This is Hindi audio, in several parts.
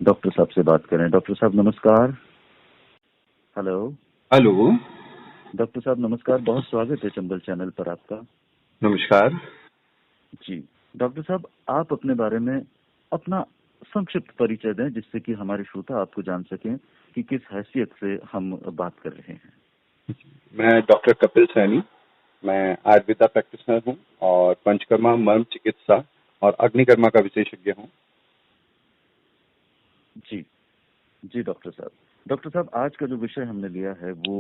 डॉक्टर साहब से बात करें। डॉक्टर साहब नमस्कार। हेलो। हेलो। डॉक्टर साहब नमस्कार, बहुत स्वागत है चंबल चैनल पर आपका। नमस्कार जी डॉक्टर साहब, आप अपने बारे में अपना संक्षिप्त परिचय दें जिससे कि हमारे श्रोता आपको जान सकें कि किस हैसियत से हम बात कर रहे हैं। मैं डॉक्टर कपिल सैनी, मैं आयुर्वेदा प्रैक्टिशनर हूं और पंचकर्मा, मर्म चिकित्सा और अग्निकर्मा का विशेषज्ञ हूं। जी जी डॉक्टर साहब, आज का जो विषय हमने लिया है वो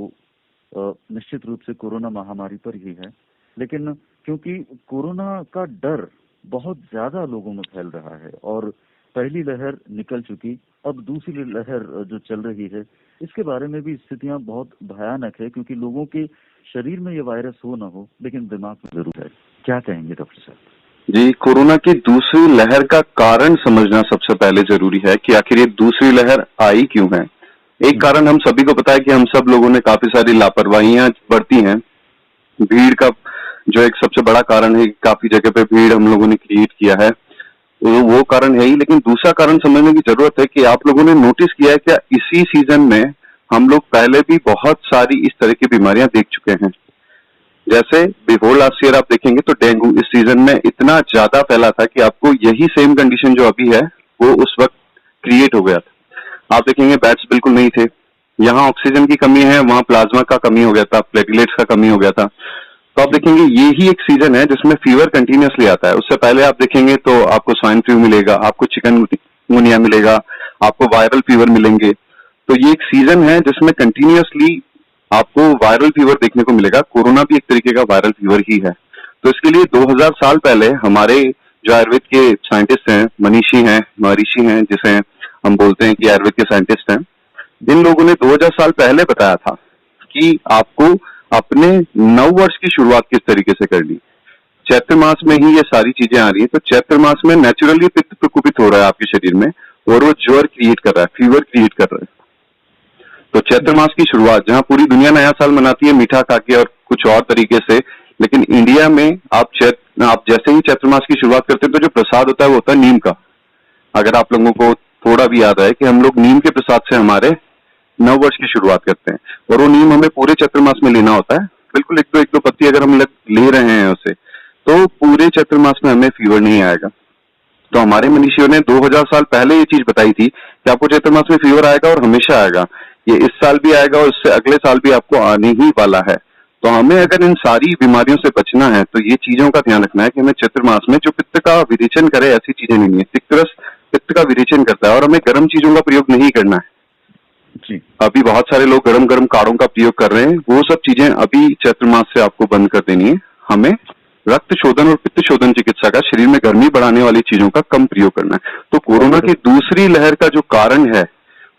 निश्चित रूप से कोरोना महामारी पर ही है, लेकिन क्योंकि कोरोना का डर बहुत ज्यादा लोगों में फैल रहा है और पहली लहर निकल चुकी, अब दूसरी लहर जो चल रही है इसके बारे में भी स्थितियां बहुत भयानक है, क्योंकि लोगों के शरीर में ये वायरस हो ना हो लेकिन दिमाग में जरूर है। क्या कहेंगे डॉक्टर साहब? जी, कोरोना की दूसरी लहर का कारण समझना सबसे पहले जरूरी है कि आखिर ये दूसरी लहर आई क्यों है। एक कारण हम सभी को पता है कि हम सब लोगों ने काफी सारी लापरवाहियां बरती हैं। भीड़ का जो एक सबसे बड़ा कारण है, काफी जगह पे भीड़ हम लोगों ने क्रिएट किया है, वो कारण है ही। लेकिन दूसरा कारण समझने की जरूरत है कि आप लोगों ने नोटिस किया है क्या इसी सीजन में हम लोग पहले भी बहुत सारी इस तरह की बीमारियां देख चुके हैं। जैसे बिफोर लास्ट ईयर आप देखेंगे तो डेंगू इस सीजन में इतना ज्यादा फैला था कि आपको यही सेम कंडीशन जो अभी है वो उस वक्त क्रिएट हो गया था। आप देखेंगे बैट्स बिल्कुल नहीं थे, यहाँ ऑक्सीजन की कमी है, वहां प्लाज्मा का कमी हो गया था, प्लेटलेट्स का कमी हो गया था। तो आप देखेंगे ये ही एक सीजन है जिसमें फीवर कंटिन्यूसली आता है। उससे पहले आप देखेंगे तो आपको स्वाइन फ्लू मिलेगा, आपको चिकनगुनिया मिलेगा, आपको वायरल फीवर मिलेंगे। तो ये एक सीजन है जिसमें कंटिन्यूसली आपको वायरल फीवर देखने को मिलेगा। कोरोना भी एक तरीके का वायरल फीवर ही है। तो इसके लिए 2000 साल पहले हमारे जो आयुर्वेद के साइंटिस्ट हैं, महर्षि हैं जिसे हम बोलते हैं कि आयुर्वेद के साइंटिस्ट हैं, इन लोगों ने 2000 साल पहले बताया था कि आपको अपने नव वर्ष की शुरुआत किस तरीके से करनी। चैत्र मास में ही ये सारी चीजें आ रही है। तो चैत्र मास में नेचुरली पित्त प्रकोपित हो रहा है आपके शरीर में और वो ज्वर क्रिएट कर रहा है, फीवर क्रिएट कर रहा है। तो चैत्र मास की शुरुआत, जहां पूरी दुनिया नया साल मनाती है मीठा खा के और कुछ और तरीके से, लेकिन इंडिया में आप जैसे ही चैत्र मास की शुरुआत करते हैं तो जो प्रसाद होता है वो होता है नीम का। अगर आप लोगों को थोड़ा भी याद है कि हम लोग नीम के प्रसाद से हमारे नव वर्ष की शुरुआत करते हैं और वो नीम हमें पूरे चैत्र मास में लेना होता है। बिल्कुल एक दो पत्ती अगर हम ले रहे हैं उसे, तो पूरे चैत्र मास में हमें फीवर नहीं आएगा। तो हमारे मनीषियों ने 2000 साल पहले ये चीज बताई थी कि आपको चैत्र मास में फीवर आएगा और हमेशा आएगा। ये इस साल भी आएगा और इससे अगले साल भी आपको आने ही वाला है। तो हमें अगर इन सारी बीमारियों से बचना है तो ये चीजों का ध्यान रखना है कि हमें चैत्र मास में जो पित्त का विरेचन करे ऐसी चीजें नहीं है। तिक्तरस पित्त का विरेचन करता है और हमें गर्म चीजों का प्रयोग नहीं करना है। जी। अभी बहुत सारे लोग गरम गरम काढ़ों का प्रयोग कर रहे हैं, वो सब चीजें अभी चैत्र मास से आपको बंद कर देनी है। हमें रक्त शोधन और पित्त शोधन चिकित्सा का, शरीर में गर्मी बढ़ाने वाली चीजों का कम प्रयोग करना है। तो कोरोना की दूसरी लहर का जो कारण है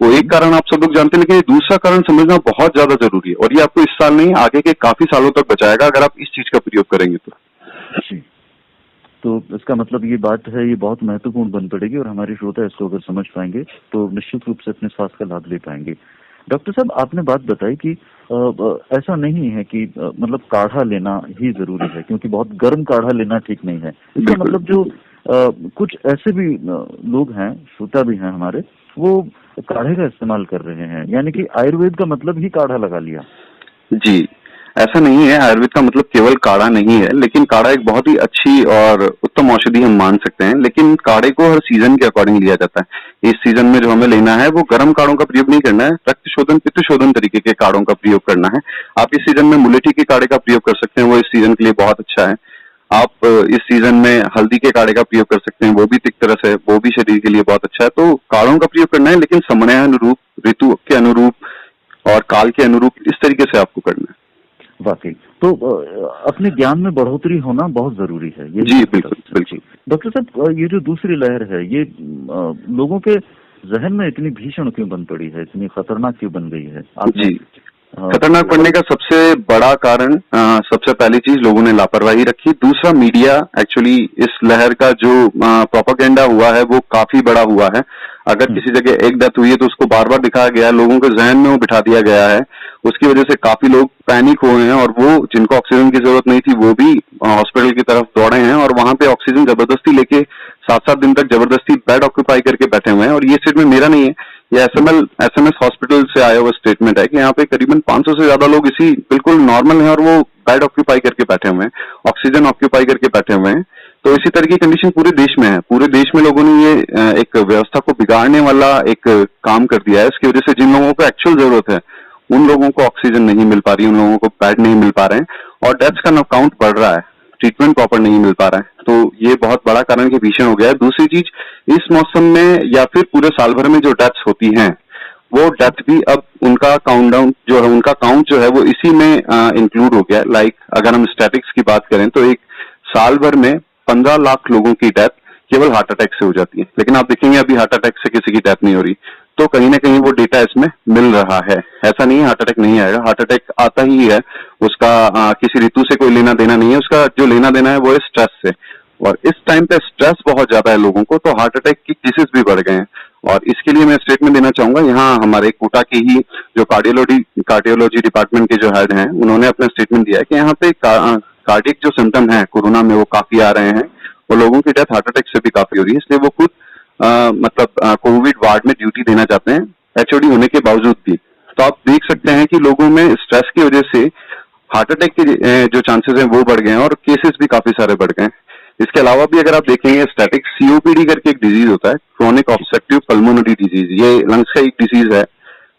वो एक कारण आप सब लोग जानते हैं, लेकिन ये दूसरा कारण समझना बहुत ज्यादा जरूरी है और ये आपको इस साल नहीं आगे के काफी सालों तक बचाएगा अगर आप इस चीज का प्रयोग करेंगे तो। जी, तो इसका मतलब ये बात है, ये बहुत महत्वपूर्ण बन पड़ेगी और हमारे श्रोता इसको अगर समझ पाएंगे तो निश्चित रूप से अपने स्वास्थ्य का लाभ ले पाएंगे। डॉक्टर साहब, आपने बात बताई कि ऐसा नहीं है कि मतलब काढ़ा लेना ही जरूरी है, क्योंकि बहुत गर्म काढ़ा लेना ठीक नहीं है। इसका मतलब जो कुछ ऐसे भी लोग हैं, श्रोता भी हैं हमारे, वो काढ़े का इस्तेमाल कर रहे हैं, यानी कि आयुर्वेद का मतलब ही काढ़ा लगा लिया। जी, ऐसा नहीं है। आयुर्वेद का मतलब केवल काढ़ा नहीं है, लेकिन काढ़ा एक बहुत ही अच्छी और उत्तम औषधि हम मान सकते हैं। लेकिन काढ़े को हर सीजन के अकॉर्डिंग लिया जाता है। इस सीजन में जो हमें लेना है वो गर्म काढ़ों का प्रयोग नहीं करना है, रक्त शोधन पित्त शोधन तरीके के काढ़ों का प्रयोग करना है। आप इस सीजन में मुलेठी के काढ़े का प्रयोग कर सकते हैं, वो इस सीजन के लिए बहुत अच्छा है। आप इस सीजन में हल्दी के काढ़े का प्रयोग कर सकते हैं, वो भी तिक्तरस है, वो भी शरीर के लिए बहुत अच्छा है। तो काढ़ों का प्रयोग करना है, लेकिन समय अनुरूप, ऋतु के अनुरूप और काल के अनुरूप इस तरीके से आपको करना है। वाकई तो अपने ज्ञान में बढ़ोतरी होना बहुत जरूरी है। ये जी बिल्कुल। डॉक्टर साहब, ये जो दूसरी लहर है ये लोगों के जहन में इतनी भीषण क्यों बन पड़ी है, इतनी खतरनाक क्यों बन गई है? आपने खतरनाक पड़ने का सबसे बड़ा कारण सबसे पहली चीज लोगों ने लापरवाही रखी। दूसरा, मीडिया एक्चुअली इस लहर का जो प्रोपेगेंडा हुआ है वो काफी बड़ा हुआ है। अगर किसी जगह एक डेथ हुई है तो उसको बार बार दिखाया गया है, लोगों के जहन में वो बिठा दिया गया है। उसकी वजह से काफी लोग पैनिक हुए हैं और वो जिनको ऑक्सीजन की जरूरत नहीं थी वो भी हॉस्पिटल की तरफ दौड़े हैं और वहां पे ऑक्सीजन जबरदस्ती लेके 7-7 दिन तक जबरदस्ती बेड ऑक्यूपाई करके बैठे हुए हैं। और ये स्टेटमेंट मेरा नहीं है, ये एसएमएस हॉस्पिटल से आया हुआ स्टेटमेंट है कि यहाँ पे करीबन 500 से ज्यादा लोग इसी बिल्कुल नॉर्मल हैं और वो बेड ऑक्यूपाई करके बैठे हुए हैं, ऑक्सीजन ऑक्यूपाई करके बैठे हुए हैं। तो इसी तरह की कंडीशन पूरे देश में है। पूरे देश में लोगों ने ये एक व्यवस्था को बिगाड़ने वाला एक काम कर दिया है। इसकी वजह से जिन लोगों को एक्चुअल जरूरत है उन लोगों को ऑक्सीजन नहीं मिल पा रही, उन लोगों को बेड नहीं मिल पा रहे हैं और डेथ्स का काउंट बढ़ रहा है, ट्रीटमेंट प्रॉपर नहीं मिल पा रहा है। तो ये बहुत बड़ा कारण के भीषण हो गया है। दूसरी चीज, इस मौसम में या फिर पूरे साल भर में जो डेथ्स होती हैं वो डेथ भी अब उनका काउंटडाउन जो है, उनका काउंट जो है वो इसी में इंक्लूड हो गया है। लाइक अगर हम स्टैटिक्स की बात करें तो एक साल भर में 15 लाख लोगों की डेथ केवल हार्ट अटैक से हो जाती है। लेकिन आप देखेंगे अभी हार्ट अटैक से किसी की डेथ नहीं हो रही, तो कहीं ना कहीं वो डेटा इसमें मिल रहा है। ऐसा नहीं है हार्ट अटैक नहीं आएगा, हार्ट अटैक आता ही है। उसका किसी ऋतु से कोई लेना देना नहीं है, उसका जो लेना देना है वो है स्ट्रेस से। और इस टाइम पे स्ट्रेस बहुत ज्यादा है लोगों को, तो हार्ट अटैक की केसेस भी बढ़ गए हैं। और इसके लिए मैं स्टेटमेंट देना चाहूंगा, यहाँ हमारे कोटा के ही जो कार्डियोलॉजी डिपार्टमेंट के जो हेड हैं उन्होंने अपना स्टेटमेंट दिया है कि यहाँ पे कार्डियक जो सिम्टम है कोरोना में वो काफी आ रहे हैं और लोगों की डेथ हार्ट अटैक से भी काफी हो रही है। इसलिए वो खुद कोविड वार्ड में ड्यूटी देना चाहते हैं, एचओडी होने के बावजूद भी। तो आप देख सकते हैं कि लोगों में स्ट्रेस की वजह से हार्ट अटैक के जो चांसेस हैं वो बढ़ गए हैं और केसेस भी काफी सारे बढ़ गए हैं। इसके अलावा भी अगर आप देखेंगे स्टैटिक सीओपीडी करके एक डिजीज होता है, क्रोनिक ऑब्स्ट्रक्टिव पल्मोनरी डिजीज, ये लंग्स का एक डिजीज है।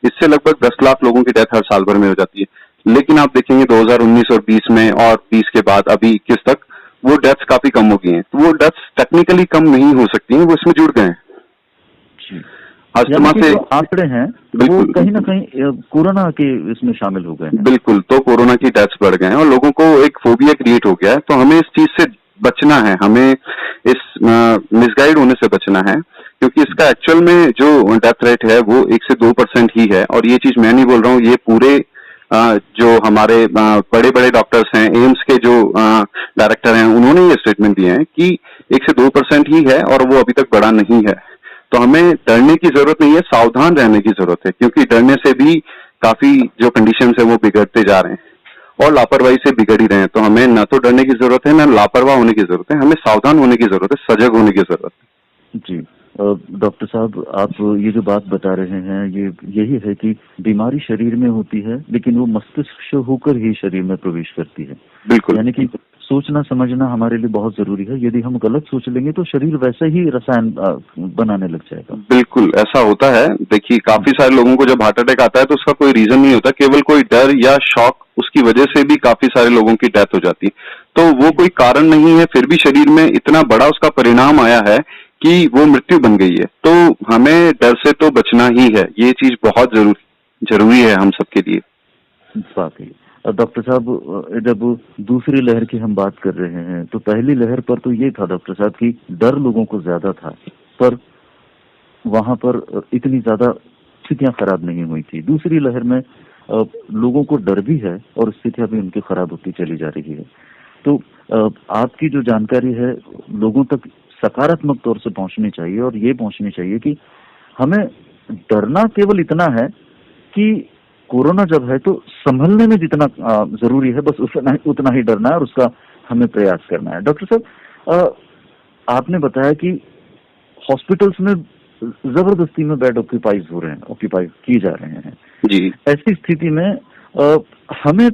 इससे लगभग 10 लाख लोगों की डेथ हर साल भर में हो जाती है। लेकिन आप देखेंगे 2019 और 20 में और 20 के बाद अभी 21 तक वो डेथ्स काफी कम हो गई हैं। तो वो डेथ्स टेक्निकली कम नहीं हो सकती हैं, वो इसमें जुड़ गए हैं। अस्थमा से आंकड़े हैं वो कहीं ना कहीं कोरोना के इसमें शामिल हो गए हैं। बिल्कुल, तो कोरोना की डेथ्स बढ़ गए हैं और लोगों को एक फोबिया क्रिएट हो गया है। तो हमें इस चीज से बचना है, हमें इस मिसगाइड होने से बचना है, क्योंकि इसका एक्चुअल में जो डेथ रेट है वो 1 से 2% ही है। और ये चीज मैं नहीं बोल रहा हूँ, ये पूरे जो हमारे बड़े बड़े डॉक्टर्स हैं, एम्स के जो डायरेक्टर हैं, उन्होंने ये स्टेटमेंट दिए हैं कि 1 से 2% ही है और वो अभी तक बढ़ा नहीं है। तो हमें डरने की जरूरत नहीं है, सावधान रहने की जरूरत है, क्योंकि डरने से भी काफी जो कंडीशन है वो बिगड़ते जा रहे हैं और लापरवाही से बिगड़ ही रहे हैं। तो हमें न तो डरने की जरूरत है, न लापरवाह होने की जरूरत है, हमें सावधान होने की जरूरत है, सजग होने की जरूरत है। जी डॉक्टर साहब, आप ये जो बात बता रहे हैं ये यही है कि बीमारी शरीर में होती है लेकिन वो मस्तिष्क से होकर ही शरीर में प्रवेश करती है। बिल्कुल, यानी कि सोचना समझना हमारे लिए बहुत जरूरी है। यदि हम गलत सोच लेंगे तो शरीर वैसे ही रसायन बनाने लग जाएगा। बिल्कुल ऐसा होता है। देखिए, काफी सारे लोगों को जब हार्ट अटैक आता है तो उसका कोई रीजन नहीं होता, केवल कोई डर या शॉक, उसकी वजह से भी काफी सारे लोगों की डेथ हो जाती है। तो वो कोई कारण नहीं है, फिर भी शरीर में इतना बड़ा उसका परिणाम आया है कि वो मृत्यु बन गई है। तो हमें डर से तो बचना ही है, ये चीज बहुत जरूरी है हम सबके लिए। वाकई डॉक्टर साहब, जब दूसरी लहर की हम बात कर रहे हैं तो पहली लहर पर तो ये था डॉक्टर साहब कि डर लोगों को ज्यादा था, पर वहां पर इतनी ज्यादा स्थितियां खराब नहीं हुई थी। दूसरी लहर में लोगों को डर भी है और स्थितियां भी उनकी खराब होती चली जा रही है। तो आपकी जो जानकारी है लोगों तक सकारात्मक तौर से पहुंचनी चाहिए और ये पहुंचनी चाहिए कि हमें डरना केवल इतना है कि कोरोना जब है तो संभलने में जितना जरूरी है बस उतना ही डरना है और उसका हमें प्रयास करना है। डॉक्टर साहब, आपने बताया कि हॉस्पिटल्स में जबरदस्ती में बेड ऑक्यूपाई किए जा रहे हैं जी। ऐसी स्थिति में हमें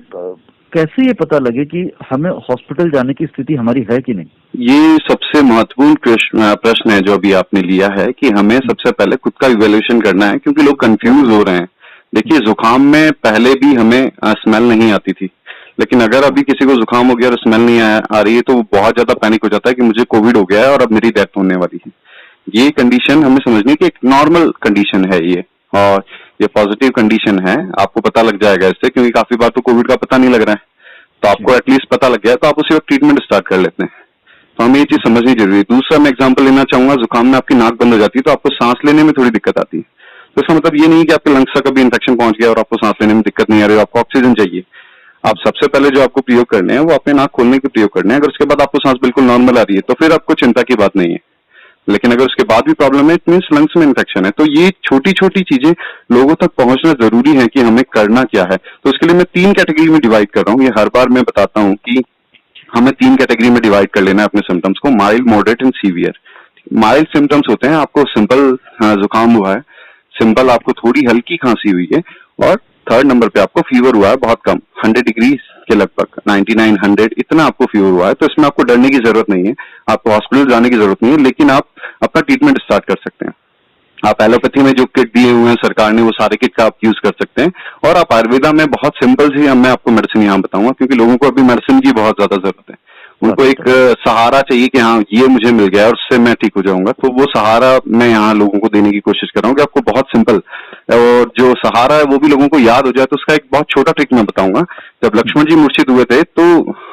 कैसे ये पता लगे कि हमें हॉस्पिटल जाने की स्थिति हमारी है कि नहीं? ये सबसे महत्वपूर्ण प्रश्न है जो अभी आपने लिया है कि हमें सबसे पहले खुद का इवैल्यूएशन करना है, क्योंकि लोग कंफ्यूज हो रहे हैं। देखिए, जुकाम में पहले भी हमें स्मेल नहीं आती थी, लेकिन अगर अभी किसी को जुकाम हो गया और स्मेल नहीं आ रही है तो वो बहुत ज्यादा पैनिक हो जाता है कि मुझे कोविड हो गया है और अब मेरी डेथ होने वाली है। ये कंडीशन हमें समझनी कि एक नॉर्मल कंडीशन है ये, और ये पॉजिटिव कंडीशन है। आपको पता लग जाएगा इससे, क्योंकि काफी बार तो कोविड का पता नहीं लग रहा है, तो आपको एटलीस्ट पता लग गया तो आप उसी वक्त ट्रीटमेंट स्टार्ट कर लेते हैं। तो हमें ये चीज समझनी जरूरी है। दूसरा मैं एग्जांपल लेना चाहूंगा, जुकाम में आपकी नाक बंद हो जाती है तो आपको सांस लेने में थोड़ी दिक्कत आती है। तो इसका मतलब ये नहीं कि आपके लंग्स तक कभी इन्फेक्शन पहुंच गया और आपको सांस लेने में दिक्कत नहीं आ रही, आपको ऑक्सीजन चाहिए। आप सबसे पहले जो आपको प्रयोग करने हैं वो अपने नाक खोलने के प्रयोग करने हैं। अगर उसके बाद आपको सांस बिल्कुल नॉर्मल आ रही है तो फिर आपको चिंता की बात नहीं है, लेकिन अगर उसके बाद भी प्रॉब्लम है, इट मीन्स लंग्स में इन्फेक्शन है। तो ये छोटी छोटी चीजें लोगों तक पहुंचना जरूरी है कि हमें करना क्या है। तो इसके लिए मैं 3 कैटेगरी में डिवाइड कर रहा हूँ। ये हर बार मैं बताता हूँ कि हमें 3 कैटेगरी में डिवाइड कर लेना है अपने सिम्टम्स को, mild, moderate and severe. Mild symptoms होते हैं आपको सिंपल जुकाम हुआ है, सिंपल आपको थोड़ी हल्की खांसी हुई है, और थर्ड नंबर पे आपको फीवर हुआ है बहुत कम, 100 डिग्री के लगभग, 99, 100 इतना आपको फीवर हुआ है। तो इसमें आपको डरने की जरूरत नहीं है, आपको हॉस्पिटल जाने की जरूरत नहीं है, लेकिन आप अपना ट्रीटमेंट स्टार्ट कर सकते हैं। आप एलोपैथी में जो किट दिए हुए हैं सरकार ने, वो सारे किट का आप यूज कर सकते हैं। और आप आयुर्वेदा में बहुत सिंपल सी मैं आपको मेडिसिन यहाँ बताऊंगा, क्योंकि लोगों को अभी मेडिसिन की बहुत ज्यादा जरूरत है। उनको एक सहारा चाहिए कि हाँ ये मुझे मिल गया और उससे मैं ठीक हो जाऊंगा। तो वो सहारा मैं यहाँ लोगों को देने की कोशिश कर रहा हूँ कि आपको बहुत सिंपल, और जो सहारा है वो भी लोगों को याद हो जाए। तो उसका एक बहुत छोटा ट्रिक मैं बताऊंगा। जब लक्ष्मण जी मूर्छित हुए थे तो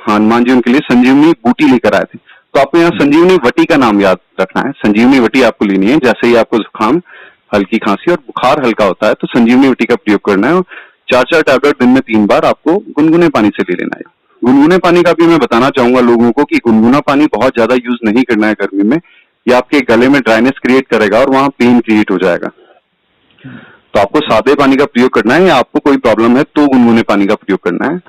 हनुमान जी उनके लिए संजीवनी बूटी लेकर आए थे। तो आपको यहाँ संजीवनी वटी का नाम याद रखना है। संजीवनी वटी आपको लेनी है। जैसे ही आपको जुकाम, हल्की खांसी और बुखार हल्का होता है तो संजीवनी वटी का प्रयोग करना है। और 4-4 टैबलेट दिन में 3 बार आपको गुनगुने पानी से ले लेना है। गुनगुने पानी का भी मैं बताना चाहूंगा लोगों को कि गुनगुना पानी बहुत ज्यादा यूज नहीं करना है गर्मी में। ये आपके गले में ड्राइनेस क्रिएट करेगा और वहां पेन क्रिएट हो जाएगा। तो आपको सादे पानी का प्रयोग करना है, या आपको कोई प्रॉब्लम है तो गुनगुने पानी का प्रयोग करना है।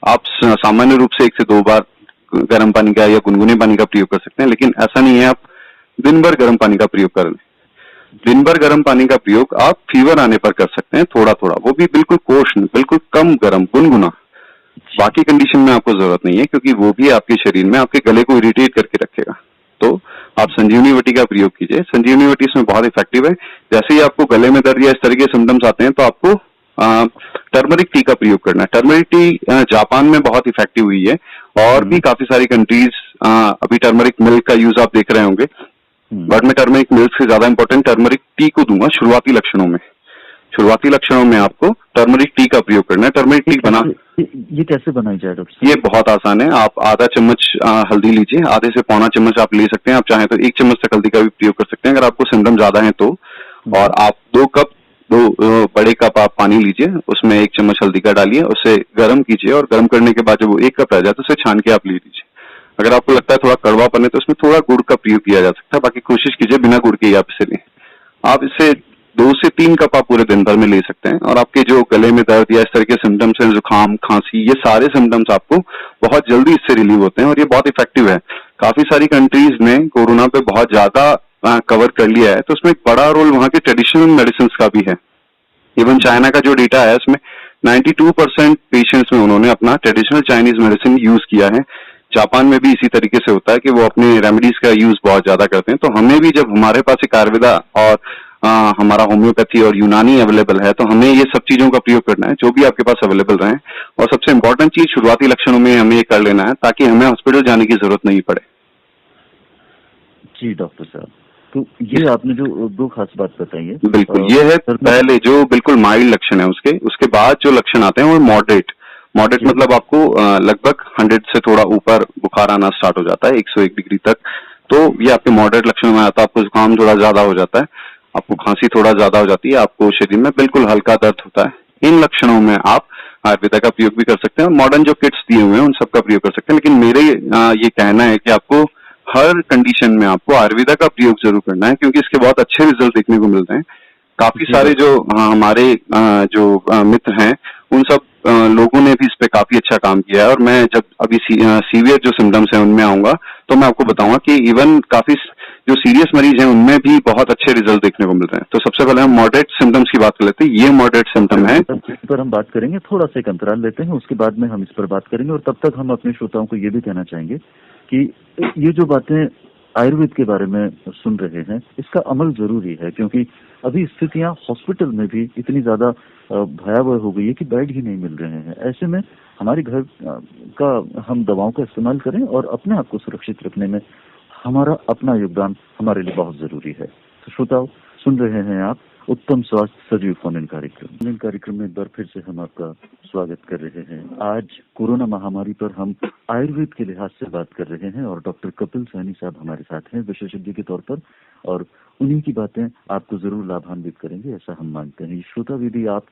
आप सामान्य रूप से 1 से 2 बार गर्म पानी का या गुनगुने पानी का प्रयोग कर सकते हैं, लेकिन ऐसा नहीं है आप दिन भर गर्म पानी का प्रयोग कर लें। दिन भर गर्म पानी का प्रयोग आप फीवर आने पर कर सकते हैं, थोड़ा थोड़ा, वो भी बिल्कुल कोश नहीं, बिल्कुल कम गर्म, गुनगुना। बाकी कंडीशन में आपको जरूरत नहीं है, क्योंकि वो भी आपके शरीर में आपके गले को इरिटेट करके रखेगा। तो आप संजीवनी वटी का प्रयोग कीजिए। संजीवनी वटी इसमें बहुत इफेक्टिव है। जैसे ही आपको गले में दर्द या इस तरह के सिम्टम्स आते हैं तो आपको टर्मरिक टी का प्रयोग करना है। टर्मरिक टी जापान में बहुत इफेक्टिव हुई है, और भी काफी सारी कंट्रीज अभी टर्मरिक मिल्क का यूज आप देख रहे होंगे। बट मैं टर्मरिक मिल्क से ज्यादा इंपॉर्टेंट टर्मरिक टी को दूंगा शुरुआती लक्षणों में। शुरुआती लक्षणों में आपको टर्मरिक टी का प्रयोग करना है। टर्मरिक टी ये कैसे बनाई जाए डॉक्टर? ये बहुत आसान है। आप आधा चम्मच हल्दी लीजिए, आधे से पौना चम्मच आप ले सकते हैं। आप चाहें तो 1 चम्मच तक हल्दी का भी प्रयोग कर सकते हैं अगर आपको सिम्टम ज्यादा है तो। और आप 2 बड़े कप आप पानी लीजिए, उसमें 1 चम्मच हल्दी का डालिए, उसे गर्म कीजिए, और गर्म करने के बाद जब वो 1 कप रह जाए तो उसे छान के आप ले लीजिए। अगर आपको लगता है थोड़ा कड़वापन है तो उसमें थोड़ा गुड़ का प्रयोग किया जा सकता है, बाकी कोशिश कीजिए बिना गुड़ के ही आप इसे लें। आप इसे 2 से 3 कप आप पूरे दिन भर में ले सकते हैं, और आपके जो गले में दर्द या इस तरह के सिम्टम्स हैं, जुकाम, खांसी, ये सारे सिम्टम्स आपको बहुत जल्दी इससे रिलीव होते हैं, और ये बहुत इफेक्टिव है। काफी सारी कंट्रीज ने कोरोना पे बहुत ज्यादा कवर कर लिया है, तो उसमें एक बड़ा रोल वहां के ट्रेडिशनल मेडिसिन का भी है। इवन चाइना का जो डेटा है उसमें 92% पेशेंट्स में उन्होंने अपना ट्रेडिशनल चाइनीज मेडिसिन यूज किया है। जापान में भी इसी तरीके से होता है कि वो अपने रेमेडीज का यूज बहुत ज्यादा करते हैं। तो हमें भी, जब हमारे पास एक आयुर्वेदा और हमारा होम्योपैथी और यूनानी अवेलेबल है, तो हमें ये सब चीजों का प्रयोग करना है जो भी आपके पास अवेलेबल रहे। और सबसे इंपॉर्टेंट चीज शुरुआती लक्षणों में हमें ये कर लेना है ताकि हमें हॉस्पिटल जाने की जरूरत नहीं पड़े। जी डॉक्टर साहब, तो ये आपने जो 2 खास बात बताई है, बिल्कुल ये है पहले जो बिल्कुल माइल्ड लक्षण है उसके बाद जो लक्षण आते हैं वो मॉडरेट मतलब आपको लगभग 100 से थोड़ा ऊपर बुखार आना स्टार्ट हो जाता है, 101 डिग्री तक। तो ये आपके मॉडरेट लक्षण में आता है। आपको जुकाम थोड़ा ज्यादा हो जाता है, आपको खांसी थोड़ा ज्यादा हो जाती है, आपको शरीर में बिल्कुल हल्का दर्द होता है। इन लक्षणों में आप आयुर्वेदा का प्रयोग भी कर सकते हैं, और मॉडर्न जो किट्स दिए हुए हैं उन सब का प्रयोग कर सकते हैं। लेकिन मेरे ये कहना है कि आपको हर कंडीशन में आपको आयुर्वेदा का प्रयोग जरूर करना है, क्योंकि इसके बहुत अच्छे रिजल्ट देखने को मिलते हैं। काफी सारे जो हमारे जो मित्र हैं उन सब लोगों ने भी इस पे काफी अच्छा काम किया है। और मैं जब अभी सीवियर जो सिम्टम्स हैं उनमें आऊंगा तो मैं आपको बताऊंगा कि इवन काफी जो सीरियस मरीज हैं उनमें भी बहुत अच्छे रिजल्ट देखने को मिल रहे हैं। तो सबसे पहले हम मॉडरेट सिम्टम्स की बात कर लेते हैं। ये मॉडरेट सिम्टम है, इस पर हम बात करेंगे, थोड़ा सा एक अंतराल लेते हैं, उसके बाद में हम इस पर बात करेंगे। और तब तक हम अपने श्रोताओं को ये भी कहना चाहेंगे कि ये जो बातें आयुर्वेद के बारे में सुन रहे हैं, इसका अमल जरूरी है, क्योंकि अभी स्थितियां हॉस्पिटल में भी इतनी ज्यादा भयावह हो गई है कि बेड ही नहीं मिल रहे हैं। ऐसे में हमारे घर का हम दवाओं का इस्तेमाल करें, और अपने आप को सुरक्षित रखने में हमारा अपना योगदान हमारे लिए बहुत जरूरी है। तो श्रोताओं, सुन रहे हैं आप उत्तम स्वास्थ्य सजीव फोन इन कार्यक्रम में एक बार फिर से हम आपका स्वागत कर रहे हैं। आज कोरोना महामारी पर हम आयुर्वेद के लिहाज से बात कर रहे हैं, और डॉक्टर कपिल सैनी साहब हमारे साथ हैं विशेषज्ञ के तौर पर। और उन्हीं की बातें आपको जरूर लाभान्वित करेंगे, ऐसा हम मानते हैं। श्रोता यदि आप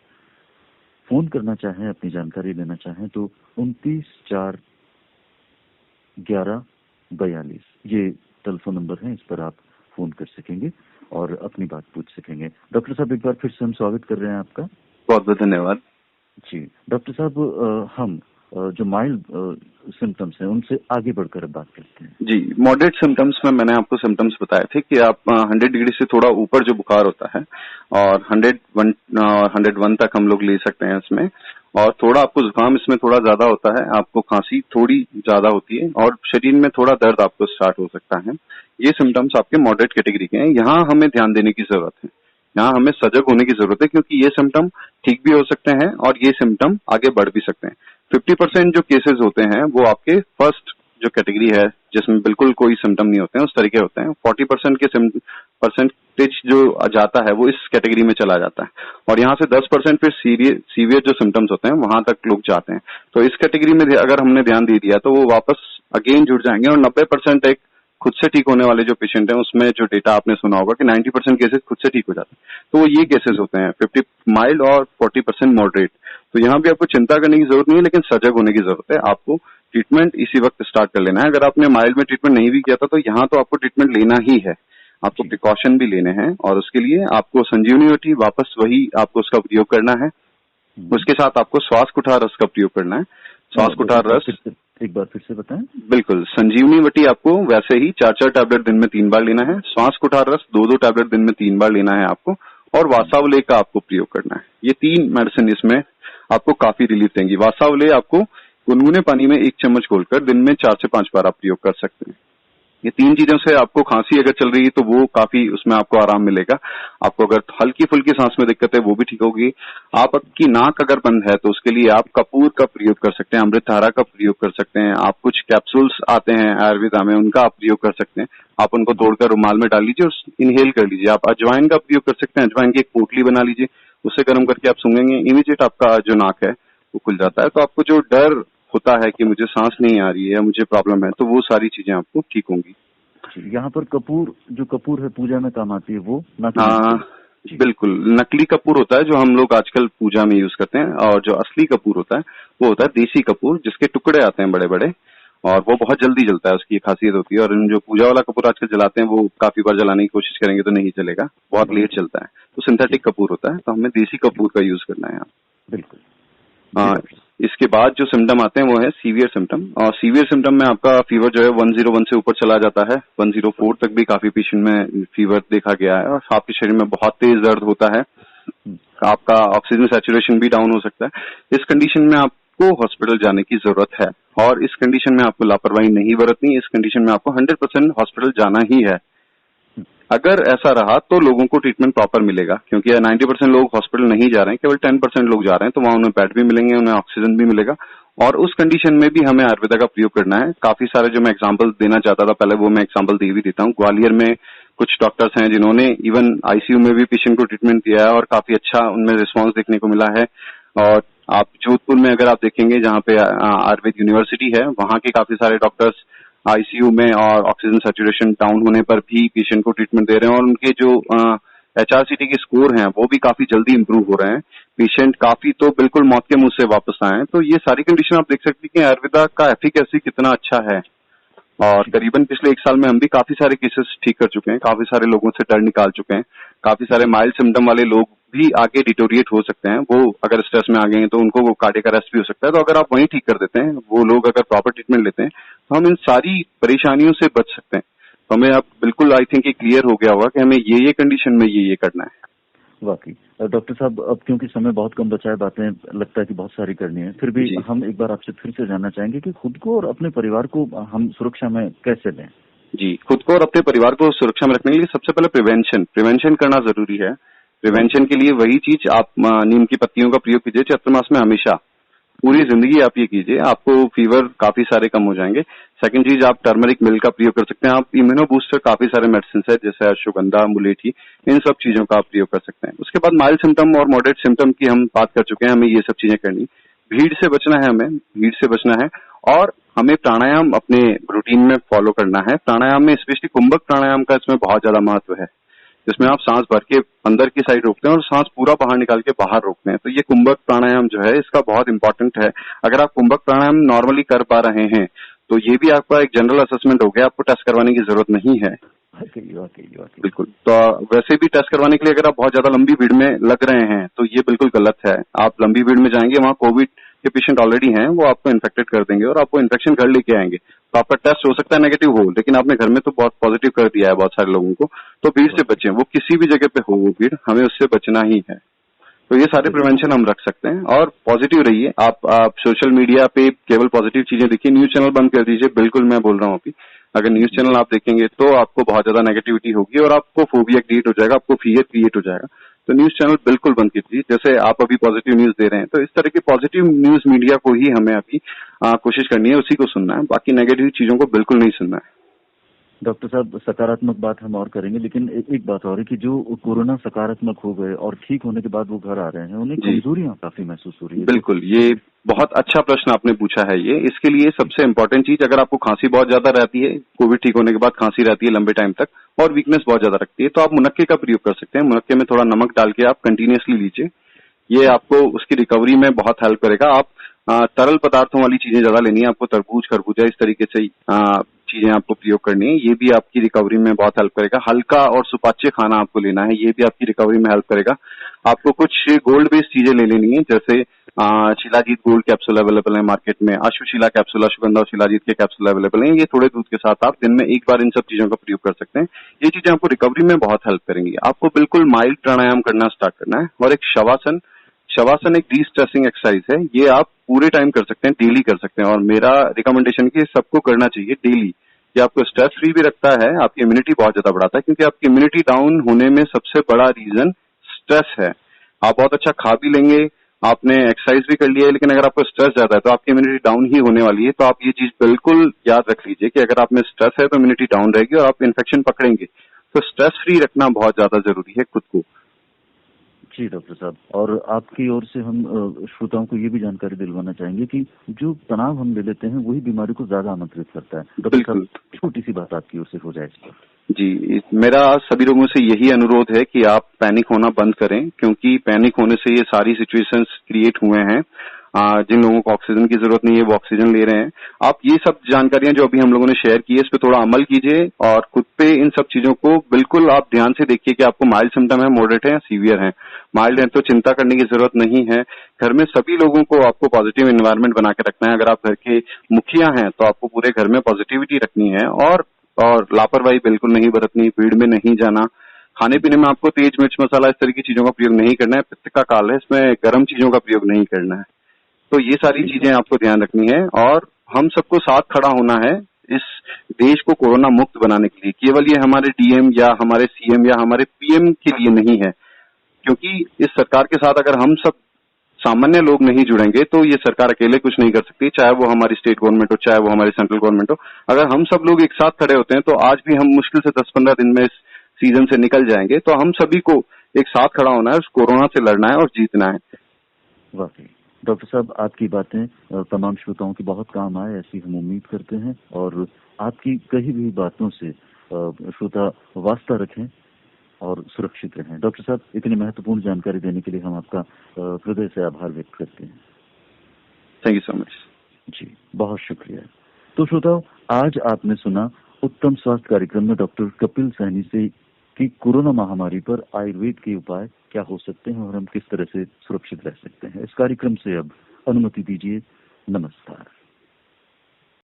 फोन करना चाहें, अपनी जानकारी लेना चाहें तो 29/4/11/42 ये टेलीफोन नंबर है, इस पर आप फोन कर सकेंगे और अपनी बात पूछ सकेंगे। डॉक्टर साहब, एक बार फिर से हम स्वागत कर रहे हैं आपका। बहुत बहुत धन्यवाद जी डॉक्टर साहब, हम जो माइल्ड सिम्टम्स हैं उनसे आगे बढ़कर बात करते हैं। जी। मॉडरेट सिम्टम्स में मैंने आपको सिम्टम्स बताए थे कि आप 100 डिग्री से थोड़ा ऊपर जो बुखार होता है और 101 तक हम लोग ले सकते हैं इसमें, और थोड़ा आपको जुकाम इसमें थोड़ा ज्यादा होता है, आपको खांसी थोड़ी ज्यादा होती है और शरीर में थोड़ा दर्द आपको स्टार्ट हो सकता है। ये सिम्टम्स आपके मॉडरेट कैटेगरी के हैं। यहाँ हमें ध्यान देने की जरूरत है, यहाँ हमें सजग होने की जरूरत है, क्योंकि ये सिम्टम ठीक भी हो सकते हैं और ये सिम्टम आगे बढ़ भी सकते हैं। 50% जो केसेस होते हैं वो आपके फर्स्ट जो कैटेगरी है जिसमें बिल्कुल कोई सिम्टम नहीं होते हैं, उस तरीके होते हैं। 40% के परसेंटेज जो जाता है वो इस कैटेगरी में चला जाता है, और यहाँ से 10% फिर सीवियर जो सिम्टम्स होते हैं वहां तक लोग जाते हैं। तो इस कैटेगरी में अगर हमने ध्यान दे दिया तो वो वापस अगेन जुड़ जाएंगे, और 90% एक खुद से ठीक होने वाले जो पेशेंट हैं उसमें जो डेटा आपने सुना होगा कि 90% केसेस खुद से ठीक हो जाते हैं। तो वो ये केसेस होते हैं 50 माइल्ड और 40% मॉडरेट। तो यहाँ भी आपको चिंता करने की जरूरत नहीं है, लेकिन सजग होने की जरूरत है। आपको ट्रीटमेंट इसी वक्त स्टार्ट कर लेना है। अगर आपने माइल्ड में ट्रीटमेंट नहीं भी किया था तो यहाँ तो आपको ट्रीटमेंट लेना ही है, आपको प्रिकॉशन भी लेने हैं, और उसके लिए आपको संजीवनी वापस वही आपको उसका प्रयोग करना है। उसके साथ आपको श्वास कुठार रस का प्रयोग करना है। श्वास कुठार रस एक बार फिर से बताएं। बिल्कुल, संजीवनी वटी आपको वैसे ही 4-4 टैबलेट दिन में 3 बार लेना है। श्वास कुठार रस 2-2 टैबलेट दिन में 3 बार लेना है आपको, और वासावले का आपको प्रयोग करना है। ये 3 मेडिसिन इसमें आपको काफी रिलीफ देंगी। वासावले आपको गुनगुने पानी में 1 चम्मच घोलकर दिन में 4 से 5 बार आप प्रयोग कर सकते हैं। ये 3 चीजों से आपको खांसी अगर चल रही है तो वो काफी उसमें आपको आराम मिलेगा। आपको अगर हल्की फुल्की सांस में दिक्कत है वो भी ठीक होगी। आपकी नाक अगर बंद है तो उसके लिए आप कपूर का प्रयोग कर सकते हैं, अमृतधारा का प्रयोग कर सकते हैं। आप कुछ कैप्सूल्स आते हैं आयुर्वेदा में, उनका आप प्रयोग कर सकते हैं। आप उनको तोड़कर रुमाल में डाल लीजिए और इनहेल कर लीजिए। आप अजवाइन का प्रयोग कर सकते हैं, अजवाइन की एक पोटली बना लीजिए, उससे गर्म करके आप सूंघेंगे, इमीडिएट आपका जो नाक है वो खुल जाता है। तो आपको जो डर होता है कि मुझे सांस नहीं आ रही है, मुझे प्रॉब्लम है, तो वो सारी चीजें आपको ठीक होंगी। यहाँ पर कपूर है पूजा में काम आती है वो बिल्कुल, नकली कपूर होता है जो हम लोग आजकल पूजा में यूज करते हैं, और जो असली कपूर होता है वो होता है देसी कपूर, जिसके टुकड़े आते हैं बड़े बड़े, और वो बहुत जल्दी जलता है, उसकी खासियत होती है। और जो पूजा वाला कपूर आजकल जलाते हैं वो काफी बार जलाने की कोशिश करेंगे तो नहीं चलेगा, बहुत लेट चलता है। तो सिंथेटिक कपूर होता है, तो हमें देसी कपूर का यूज करना है। बिल्कुल। इसके बाद जो सिम्टम आते हैं वो है सीवियर सिम्टम, और सीवियर सिम्टम में आपका फीवर जो है 101 से ऊपर चला जाता है। 104 तक भी काफी पेशेंट में फीवर देखा गया है, और आपके शरीर में बहुत तेज दर्द होता है, आपका ऑक्सीजन सैचुरेशन भी डाउन हो सकता है। इस कंडीशन में आपको हॉस्पिटल जाने की जरूरत है, और इस कंडीशन में आपको लापरवाही नहीं बरतनी। इस कंडीशन में आपको 100% हॉस्पिटल जाना ही है। अगर ऐसा रहा तो लोगों को ट्रीटमेंट प्रॉपर मिलेगा, क्योंकि 90% लोग हॉस्पिटल नहीं जा रहे हैं, केवल 10% लोग जा रहे हैं, तो वहां उन्हें बेड भी मिलेंगे, उन्हें ऑक्सीजन भी मिलेगा, और उस कंडीशन में भी हमें आयुर्वेदा का प्रयोग करना है। काफी सारे जो मैं एग्जांपल देना चाहता था पहले, वो मैं एग्जांपल दे भी देता हूँ। ग्वालियर में कुछ डॉक्टर्स हैं जिन्होंने इवन आईसीयू में भी पेशेंट को ट्रीटमेंट दिया है, और काफी अच्छा उनमें रिस्पॉन्स देखने को मिला है। और आप जोधपुर में अगर आप देखेंगे, जहाँ पे आयुर्वेद यूनिवर्सिटी है, वहां के काफी सारे डॉक्टर्स आईसीयू में और ऑक्सीजन सैचुरेशन डाउन होने पर भी पेशेंट को ट्रीटमेंट दे रहे हैं, और उनके जो HRCT के स्कोर हैं वो भी काफी जल्दी इंप्रूव हो रहे हैं। पेशेंट काफी तो बिल्कुल मौत के मुंह से वापस आए हैं। तो ये सारी कंडीशन आप देख सकते हैं कि आयुर्वेदा का एफिकेसी कितना अच्छा है, और करीबन पिछले 1 साल में हम भी काफी सारे केसेस ठीक कर चुके हैं, काफी सारे लोगों से डर निकाल चुके हैं। काफी सारे माइल्ड सिम्टम वाले लोग भी आगे डिटोरिएट हो सकते हैं, वो अगर स्ट्रेस में आ गए हैं तो उनको वो कार्डियक अरेस्ट भी हो सकता है। तो अगर आप वहीं ठीक कर देते हैं, वो लोग अगर प्रॉपर ट्रीटमेंट लेते हैं, तो हम इन सारी परेशानियों से बच सकते हैं। तो हमें अब बिल्कुल आई थिंक ये क्लियर हो गया होगा कि हमें ये कंडीशन में ये करना है। वाकई डॉक्टर साहब, अब क्योंकि समय बहुत कम बचा है, बातें लगता है कि बहुत सारी करनी है, फिर भी हम एक बार आपसे फिर से जानना चाहेंगे कि खुद को और अपने परिवार को हम सुरक्षा में कैसे लें। जी, खुद को और अपने परिवार को सुरक्षा में रखने के लिए सबसे पहले प्रिवेंशन करना जरूरी है। प्रिवेंशन के लिए वही चीज आप नीम की पत्तियों का प्रयोग कीजिए चैत्र मास में हमेशा, पूरी जिंदगी आप ये कीजिए, आपको फीवर काफी सारे कम हो जाएंगे। सेकंड चीज, आप टर्मरिक मिल्क का प्रयोग कर सकते हैं। आप इम्यूनो बूस्टर काफी सारे मेडिसिन है, जैसे अश्वगंधा, मुलेठी, इन सब चीजों का आप प्रयोग कर सकते हैं। उसके बाद माइल्ड सिम्टम और मॉडरेट सिम्टम की हम बात कर चुके हैं, हमें ये सब चीजें करनी। भीड़ से बचना है, हमें भीड़ से बचना है और हमें प्राणायाम अपने रूटीन में फॉलो करना है। प्राणायाम में स्पेशली कुंभक प्राणायाम का इसमें बहुत ज्यादा महत्व है, जिसमें आप सांस भर के अंदर की साइड रोकते हैं और सांस पूरा बाहर निकाल के बाहर रोकते हैं। तो ये कुंभक प्राणायाम जो है इसका बहुत इंपॉर्टेंट है। अगर आप कुंभक प्राणायाम नॉर्मली कर पा रहे हैं तो ये भी आपका एक जनरल असेसमेंट हो गया, आपको टेस्ट करवाने की जरूरत नहीं है। बिल्कुल। तो वैसे भी टेस्ट करवाने के लिए अगर आप बहुत ज्यादा लंबी भीड़ में लग रहे हैं तो ये बिल्कुल गलत है। आप लंबी भीड़ में जाएंगे, वहां कोविड के पेशेंट ऑलरेडी हैं, वो आपको इन्फेक्टेड कर देंगे और आपको इन्फेक्शन घर लेके आएंगे। तो आपका टेस्ट हो सकता है नेगेटिव हो, लेकिन आपने घर में तो बहुत पॉजिटिव कर दिया है बहुत सारे लोगों को। तो भीड़ से बचें, वो किसी भी जगह पे हो वो भीड़, हमें उससे बचना ही है। तो ये सारे प्रिवेंशन हम रख सकते हैं और पॉजिटिव रहिए। आप सोशल मीडिया पे केवल पॉजिटिव चीजें देखिए, न्यूज चैनल बंद कर दीजिए। बिल्कुल मैं बोल रहा हूँ अभी, अगर न्यूज चैनल आप देखेंगे तो आपको बहुत ज्यादा नेगेटिविटी होगी और आपको फोबिया क्रिएट हो जाएगा, आपको फियर क्रिएट हो जाएगा। तो न्यूज चैनल बिल्कुल बंद कीजिए। जैसे आप अभी पॉजिटिव न्यूज दे रहे हैं, तो इस तरह की पॉजिटिव न्यूज मीडिया को ही हमें अभी कोशिश करनी है, उसी को सुनना है। बाकी नेगेटिव चीजों को बिल्कुल नहीं सुनना है। डॉक्टर साहब, सकारात्मक बात हम और करेंगे, लेकिन एक बात और है कि जो कोरोना सकारात्मक हो गए और ठीक होने के बाद वो घर आ रहे हैं, उन्हें कमजोरियां काफी महसूस हो रही है। बिल्कुल, ये बहुत अच्छा प्रश्न आपने पूछा है। ये इसके लिए सबसे इम्पोर्टेंट चीज, अगर आपको खांसी बहुत ज्यादा रहती है, कोविड ठीक होने के बाद खांसी रहती है लंबे टाइम तक और वीकनेस बहुत ज्यादा रखती है, तो आप मुनक्के का प्रयोग कर सकते हैं। मुनक्के में थोड़ा नमक डाल के आप कंटिन्यूअसली लीजिए, ये आपको उसकी रिकवरी में बहुत हेल्प करेगा। आप तरल पदार्थों वाली चीजें ज्यादा लेनी है, आपको तरबूज, खरबूजा इस तरीके से चीजें आपको प्रयोग करनी है, ये भी आपकी रिकवरी में बहुत हेल्प करेगा। हल्का और सुपाच्य खाना आपको लेना है, ये भी आपकी रिकवरी में हेल्प करेगा। आपको कुछ गोल्ड बेस्ड चीजें ले लेनी है, जैसे शिलाजीत गोल्ड कैप्सूल अवेलेबल है मार्केट में, अश्वशिला कैप्सूल, अश्वगंधा और शिलाजीत के कैप्सूल अवेलेबल हैं। ये थोड़े दूध के साथ आप दिन में एक बार इन सब चीजों का प्रयोग कर सकते हैं। ये चीजें आपको रिकवरी में बहुत हेल्प करेंगी। आपको बिल्कुल माइल्ड प्राणायाम करना स्टार्ट करना है और एक शवासन एक डी स्ट्रेसिंग एक्सरसाइज है, ये आप पूरे टाइम कर सकते हैं, डेली कर सकते हैं और मेरा रिकमेंडेशन कि सबको करना चाहिए डेली। ये आपको स्ट्रेस फ्री भी रखता है, आपकी इम्यूनिटी बहुत ज्यादा बढ़ाता है, क्योंकि आपकी इम्यूनिटी डाउन होने में सबसे बड़ा रीजन स्ट्रेस है। आप बहुत अच्छा खा भी लेंगे, आपने एक्सरसाइज भी कर लिया है, लेकिन अगर आपको स्ट्रेस ज्यादा है तो आपकी इम्यूनिटी डाउन ही होने वाली है। तो आप ये चीज बिल्कुल याद रख लीजिए कि अगर आप में स्ट्रेस है तो इम्यूनिटी डाउन रहेगी और आप इन्फेक्शन पकड़ेंगे। तो स्ट्रेस फ्री रखना बहुत ज्यादा जरूरी है खुद को। जी डॉक्टर साहब, और आपकी ओर से हम श्रोताओं को ये भी जानकारी दिलवाना चाहेंगे कि जो तनाव हम ले लेते हैं वही बीमारी को ज्यादा आमंत्रित करता है। डॉक्टर साहब, छोटी सी बात आपकी ओर से हो जाए इस पर। जी, मेरा सभी लोगों से यही अनुरोध है कि आप पैनिक होना बंद करें, क्योंकि पैनिक होने से ये सारी सिचुएशंस क्रिएट हुए हैं। जिन लोगों को ऑक्सीजन की जरूरत नहीं है वो ऑक्सीजन ले रहे हैं। आप ये सब जानकारियां जो अभी हम लोगों ने शेयर की है, इस पे थोड़ा अमल कीजिए और खुद पे इन सब चीजों को बिल्कुल आप ध्यान से देखिए कि आपको माइल्ड सिम्टम है, मॉडरेट है या सीवियर है। माइल्ड है तो चिंता करने की जरूरत नहीं है। घर में सभी लोगों को आपको पॉजिटिव एनवायरनमेंट बना के रखना है। अगर आप घर के मुखिया हैं तो आपको पूरे घर में पॉजिटिविटी रखनी है और लापरवाही बिल्कुल नहीं बरतनी, भीड़ में नहीं जाना। खाने पीने में आपको तेज मिर्च मसाला इस तरह की चीजों का प्रयोग नहीं करना है। पित्त का काल है, इसमें गर्म चीजों का प्रयोग नहीं करना है। तो ये सारी चीजें आपको ध्यान रखनी है और हम सबको साथ खड़ा होना है इस देश को कोरोना मुक्त बनाने के लिए। केवल ये हमारे डीएम या हमारे सीएम या हमारे पीएम के लिए नहीं है, क्योंकि इस सरकार के साथ अगर हम सब सामान्य लोग नहीं जुड़ेंगे तो ये सरकार अकेले कुछ नहीं कर सकती, चाहे वो हमारी स्टेट गवर्नमेंट हो, चाहे वो हमारी सेंट्रल गवर्नमेंट हो। अगर हम सब लोग एक साथ खड़े होते हैं तो आज भी हम मुश्किल से 10-15 दिन में इस सीजन से निकल जाएंगे। तो हम सभी को एक साथ खड़ा होना है, उस कोरोना से लड़ना है और जीतना है। वाकई डॉक्टर साहब, आपकी बातें तमाम श्रोताओं की बहुत काम आए ऐसी हम उम्मीद करते हैं और आपकी कही भी बातों से श्रोता वास्ता रखें और सुरक्षित रहें। डॉक्टर साहब, इतनी महत्वपूर्ण जानकारी देने के लिए हम आपका हृदय से आभार व्यक्त करते हैं। Thank you so much. जी, बहुत शुक्रिया। तो श्रोताओं, आज आपने सुना उत्तम स्वास्थ्य कार्यक्रम में डॉक्टर कपिल सैनी से कि कोरोना महामारी पर आयुर्वेद के उपाय क्या हो सकते हैं और हम किस तरह से सुरक्षित रह सकते हैं। इस कार्यक्रम से अब अनुमति दीजिए। नमस्कार।